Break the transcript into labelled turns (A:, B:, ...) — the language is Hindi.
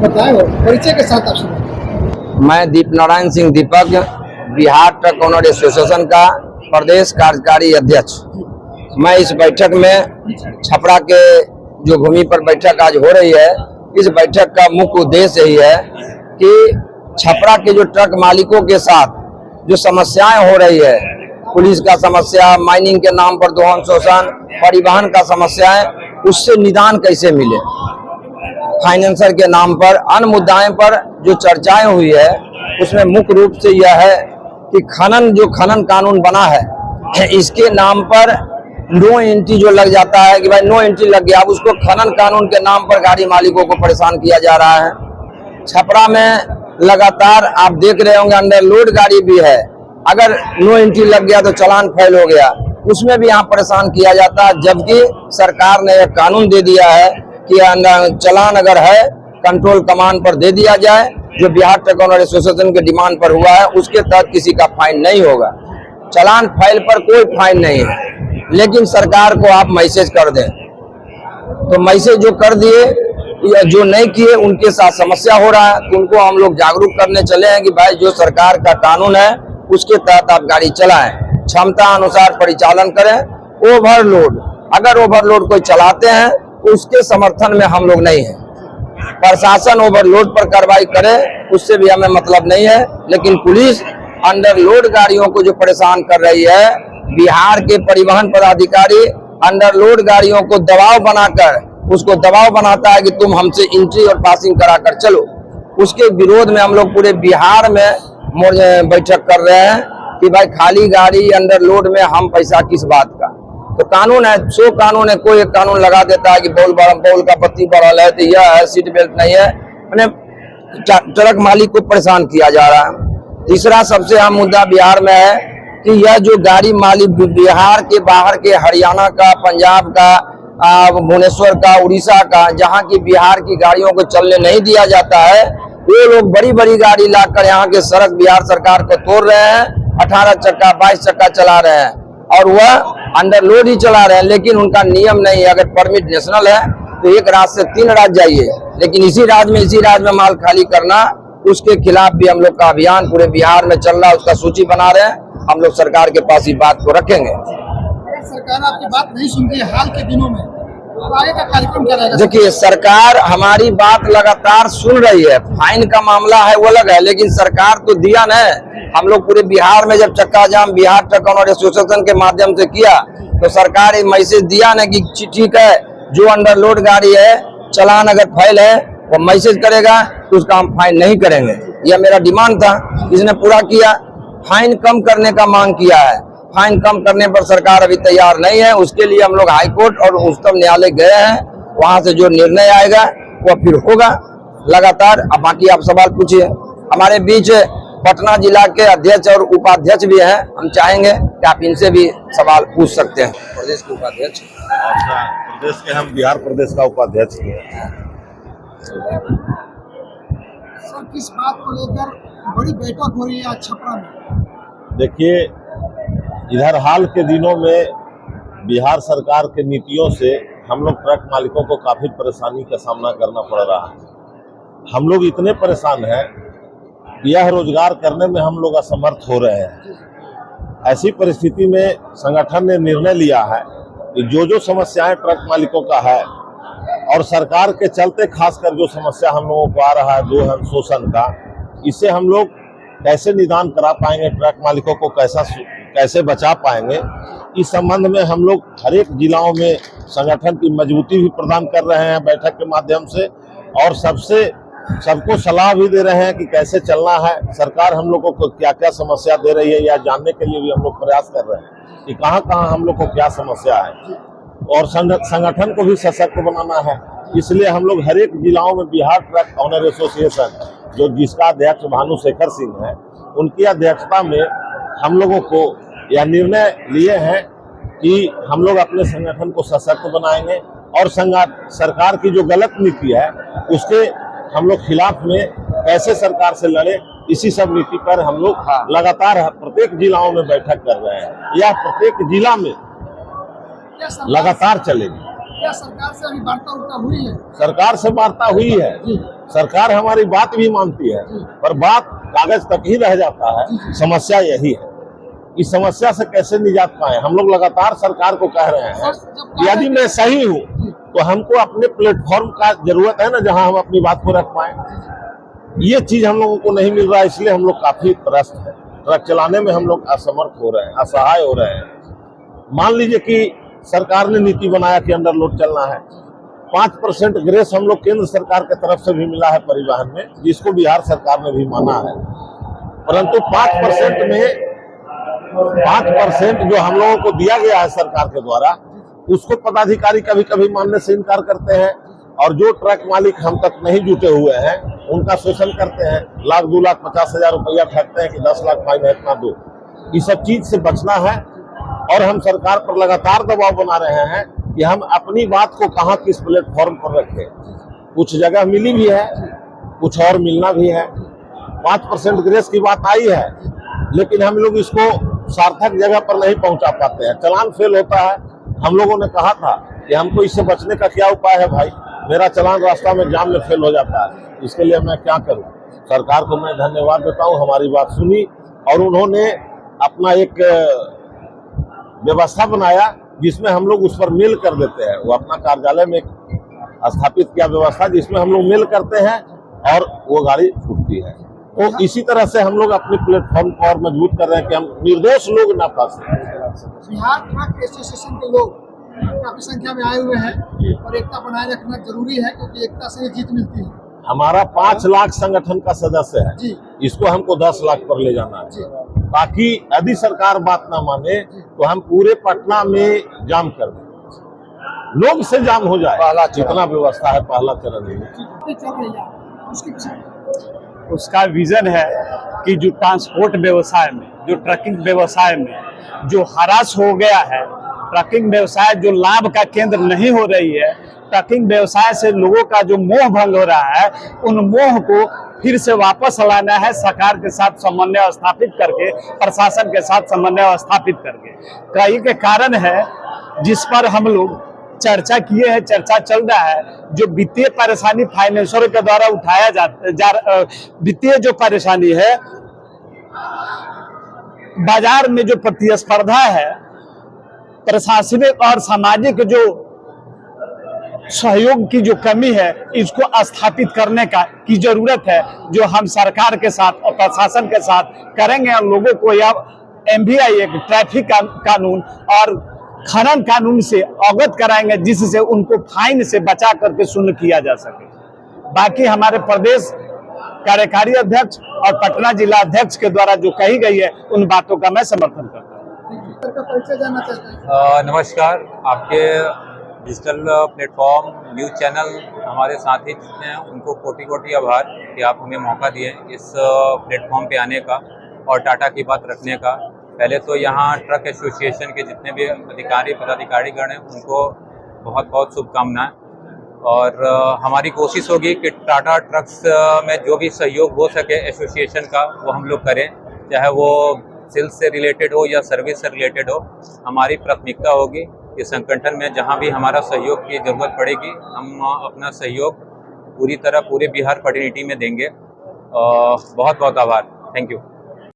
A: बताएं और परिचय के साथ आप सुनाएं।
B: मैं दीप नारायण सिंह दीपक, बिहार ट्रक ओनर एसोसिएशन का प्रदेश कार्यकारी अध्यक्ष। मैं इस बैठक में छपरा के जो भूमि पर बैठक आज हो रही है, इस बैठक का मुख्य उद्देश्य यही है कि छपरा के जो ट्रक मालिकों के साथ जो समस्याएं हो रही है, पुलिस का समस्या, माइनिंग के नाम पर दोहन शोषण, परिवहन का समस्याएं, उससे निदान कैसे मिले। फाइनेंसर के नाम पर अन्य मुद्दाओं पर जो चर्चाएं हुई है, उसमें मुख्य रूप से यह है कि खनन कानून बना है, इसके नाम पर नो एंट्री जो लग जाता है कि भाई नो एंट्री लग गया, अब उसको खनन कानून के नाम पर गाड़ी मालिकों को परेशान किया जा रहा है। छपरा में लगातार आप देख रहे होंगे अंडरलोड गाड़ी भी है, अगर नो एंट्री लग गया तो चालान फाइल हो गया, उसमें भी यहाँ परेशान किया जाता है। जबकि सरकार ने एक कानून दे दिया है कि चालान अगर है कंट्रोल कमांड पर दे दिया जाए, जो बिहार ट्रक ओनर एसोसिएशन के डिमांड पर हुआ है, उसके तहत किसी का फाइन नहीं होगा। चालान फाइल पर कोई फाइन नहीं है, लेकिन सरकार को आप मैसेज कर दें, तो मैसेज जो कर दिए या जो नहीं किए उनके साथ समस्या हो रहा है, तो उनको हम लोग जागरूक करने चले हैं कि भाई जो सरकार का कानून है उसके तहत आप गाड़ी चलाएं, क्षमता अनुसार परिचालन करें। ओवरलोड, अगर ओवरलोड कोई चलाते हैं तो उसके समर्थन में हम लोग नहीं हैं। प्रशासन ओवरलोड पर कार्रवाई करे, उससे भी हमें मतलब नहीं है, लेकिन पुलिस अंडरलोड गाड़ियों को जो परेशान कर रही है, बिहार के परिवहन पदाधिकारी अंडरलोड गाड़ियों को दबाव बनाकर उसको दबाव बनाता है कि तुम हमसे एंट्री और पासिंग कराकर चलो। उसके विरोध में हम लोग पूरे बिहार में बैठक कर रहे हैं कि भाई खाली गाड़ी अंडरलोड में हम पैसा किस बात का। तो कानून है, सो कानून है, कोई एक कानून लगा देता है कि बॉल का बत्ती बढ़ल है तो यह है, सीट बेल्ट नहीं है, मैंने ट्रक मालिक को परेशान किया जा रहा है। तीसरा सबसे अहम मुद्दा बिहार में है कि यह जो गाड़ी मालिक बिहार के बाहर के हरियाणा का, पंजाब का, भुवनेश्वर का, उड़ीसा का, जहां की बिहार की गाड़ियों को चलने नहीं दिया जाता है, वो लोग बड़ी बड़ी गाड़ी लाकर यहाँ के सड़क बिहार सरकार को तोड़ रहे हैं, 18 चक्का 22 चक्का चला रहे हैं और वह अंडरलोड ही चला रहे हैं। लेकिन उनका नियम नहीं है, अगर परमिट नेशनल है तो एक राज्य से 3 राज्य जाइए, लेकिन इसी राज्य में माल खाली करना, उसके खिलाफ भी हम लोग का अभियान पूरे बिहार में चल रहा है, उसका सूची बना रहे हैं। हम लोग सरकार के पास ही बात को रखेंगे।
A: सरकार आपकी बात नहीं सुनती है हाल के दिनों में, तो आगे का कार्यक्रम क्या रहेगा?
B: देखिए, सरकार हमारी बात लगातार सुन रही है। फाइन का मामला है वो अलग है, लेकिन सरकार तो दिया न। हम लोग पूरे बिहार में जब चक्का जाम बिहार ट्रक ओनर एसोसिएशन के माध्यम से किया, तो सरकार एक मैसेज दिया न कि ठीक है, जो अंडरलोड गाड़ी है चालान अगर फाइल है वो मैसेज करेगा तो उसका हम फाइन नहीं करेंगे। यह मेरा डिमांड था, इसने पूरा किया। फाइन कम करने का मांग किया है, फाइन कम करने पर सरकार अभी तैयार नहीं है। उसके लिए हम लोग हाईकोर्ट और उच्चतम न्यायालय गए हैं, वहां से जो निर्णय आएगा वो फिर होगा लगातार। अब बाकी आप सवाल पूछिए। हमारे बीच पटना जिला के अध्यक्ष और उपाध्यक्ष भी हैं, हम चाहेंगे कि आप इनसे भी सवाल पूछ सकते हैं। प्रदेश के उपाध्यक्ष,
C: प्रदेश के, हम बिहार प्रदेश का उपाध्यक्ष हैं।
A: सर, किस बात को लेकर बड़ी बैठक हो रही है आज छपरा में?
C: देखिए, इधर हाल के दिनों में बिहार सरकार के नीतियों से हम लोग ट्रक मालिकों को काफ़ी परेशानी का सामना करना पड़ रहा है। हम लोग इतने परेशान हैं कि यह रोजगार करने में हम लोग असमर्थ हो रहे हैं। ऐसी परिस्थिति में संगठन ने निर्णय लिया है कि जो समस्याएं ट्रक मालिकों का है और सरकार के चलते खासकर जो समस्या हम लोगों को आ रहा है दोहन शोषण का, इससे हम लोग कैसे निदान करा पाएंगे, ट्रक मालिकों को कैसे बचा पाएंगे, इस संबंध में हम लोग हर एक जिलाओं में संगठन की मजबूती भी प्रदान कर रहे हैं बैठक के माध्यम से, और सबको सलाह भी दे रहे हैं कि कैसे चलना है। सरकार हम लोगों को क्या क्या समस्या दे रही है, या जानने के लिए भी हम लोग प्रयास कर रहे हैं कि कहाँ कहाँ हम लोग को क्या समस्या है, और संगठन को भी सशक्त बनाना है। इसलिए हम लोग हर एक जिलाओं में बिहार ट्रक ओनर एसोसिएशन, जिसका अध्यक्ष भानुशेखर सिंह है, उनकी अध्यक्षता में हम लोगों को यह निर्णय लिए हैं कि हम लोग अपने संगठन को सशक्त बनाएंगे, और सरकार की जो गलत नीति है उसके हम लोग खिलाफ में कैसे सरकार से लड़े, इसी सब नीति पर हम लोग लगातार प्रत्येक जिलाओं में बैठक कर रहे हैं। यह प्रत्येक जिला में लगातार चलेगी।
A: क्या सरकार से अभी वार्ता उर्ता हुई है?
C: सरकार से वार्ता हुई है,
A: जी
C: सरकार हमारी बात भी मानती है, पर बात कागज तक ही रह जाता है। समस्या यही है, इस समस्या से कैसे निजात पाए। हम लोग लगातार सरकार को कह रहे हैं कि यदि मैं सही हूँ तो हमको अपने प्लेटफॉर्म का जरूरत है ना, जहां हम अपनी बात को रख पाए। ये चीज हम लोगों को नहीं मिल रहा है, इसलिए हम लोग काफी त्रस्त हैं। ट्रक चलाने में हम लोग असमर्थ हो रहे हैं, असहाय हो रहे हैं। मान लीजिए कि सरकार ने नीति बनाया कि अंडर लोड चलना है, 5% ग्रेस हम लोग केंद्र सरकार की तरफ से भी मिला है परिवहन में, जिसको बिहार सरकार ने भी माना है। परंतु 5% जो हम लोगों को दिया गया है सरकार के द्वारा, उसको पदाधिकारी कभी कभी मानने से इनकार करते हैं, और जो ट्रक मालिक हम तक नहीं जुटे हुए हैं उनका शोषण करते हैं। 1 लाख 2 लाख 50,000 रुपया फेंकते हैं कि 10 लाख फाइन है, इतना दो। इस सब चीज से बचना है, और हम सरकार पर लगातार दबाव बना रहे हैं कि हम अपनी बात को कहां किस प्लेटफॉर्म पर रखें। कुछ जगह मिली भी है, कुछ और मिलना भी है। 5% ग्रेस की बात आई है, लेकिन हम लोग इसको सार्थक जगह पर नहीं पहुंचा पाते हैं, चलान फेल होता है। हम लोगों ने कहा था कि हमको इससे बचने का क्या उपाय है भाई, मेरा चलान रास्ता में जाम में फेल हो जाता है, इसके लिए मैं क्या करूं। सरकार को मैं धन्यवाद देता हूं, हमारी बात सुनी और उन्होंने अपना एक व्यवस्था बनाया जिसमें हम लोग उस पर मेल कर देते हैं। वो अपना कार्यालय में स्थापित किया व्यवस्था जिसमें हम लोग मेल करते हैं और वो गाड़ी छूटती है। तो इसी तरह से हम लोग अपने प्लेटफॉर्म को और मजबूत कर रहे हैं कि हम निर्दोष लोग ना फंसे।
A: बिहार ट्रक एसोसिएशन के लोग काफी संख्या में आए हुए हैं और एकता बनाए रखना जरूरी है, क्योंकि एकता से जीत मिलती है।
C: हमारा 5 लाख संगठन का सदस्य है
A: जी।
C: इसको हमको 10 लाख पर ले जाना है, ताकि यदि सरकार बात ना माने तो हम पूरे पटना में जाम कर दें, लोग से जाम हो जाए। जितना व्यवस्था है पहला चरण
D: उसका विजन है कि जो ट्रांसपोर्ट व्यवसाय में, जो ट्रकिंग व्यवसाय में जो हरास हो गया है, ट्रकिंग व्यवसाय जो लाभ का केंद्र नहीं हो रही है, ट्रकिंग व्यवसाय से लोगों का जो मोह भंग हो रहा है, उन मोह को फिर से वापस लाना है। सरकार के साथ समन्वय स्थापित करके, प्रशासन के साथ समन्वय स्थापित करके कई के कारण है जिस पर हम लोग चर्चा किए हैं, चर्चा चल रहा है। जो वित्तीय परेशानी फाइनेंसर के द्वारा उठाया वित्तीय जो परेशानी है, बाजार में जो प्रतिस्पर्धा है, प्रशासनिक और सामाजिक जो सहयोग की जो कमी है, इसको स्थापित करने की जरूरत है, जो हम सरकार के साथ और प्रशासन के साथ करेंगे। और लोगों को यह MVI एक ट्रैफिक कानून और खनन कानून से अवगत कराएंगे, जिससे उनको फाइन से बचा करके शून्य किया जा सके। बाकी हमारे प्रदेश कार्यकारी अध्यक्ष और पटना जिला अध्यक्ष के द्वारा जो कही गई है, उन बातों का मैं समर्थन करता हूँ।
A: परिचय जानना चाहते हैं।
E: नमस्कार, आपके डिजिटल प्लेटफॉर्म न्यूज़ चैनल हमारे साथी जितने हैं उनको कोटि कोटि आभार कि आप हमें मौका दिए इस प्लेटफॉर्म पे आने का और टाटा की बात रखने का। पहले तो यहाँ ट्रक एसोसिएशन के जितने भी अधिकारी पदाधिकारीगण हैं उनको बहुत बहुत शुभकामनाएं, और हमारी कोशिश होगी कि टाटा ट्रक्स में जो भी सहयोग हो सके एसोसिएशन का वो हम लोग करें, चाहे वो सेल्स से रिलेटेड हो या सर्विस से रिलेटेड हो। हमारी प्राथमिकता होगी कि संगठन में जहाँ भी हमारा सहयोग की ज़रूरत पड़ेगी, हम अपना सहयोग पूरी तरह पूरे बिहार कम्युनिटी में देंगे। बहुत बहुत आभार, थैंक यू।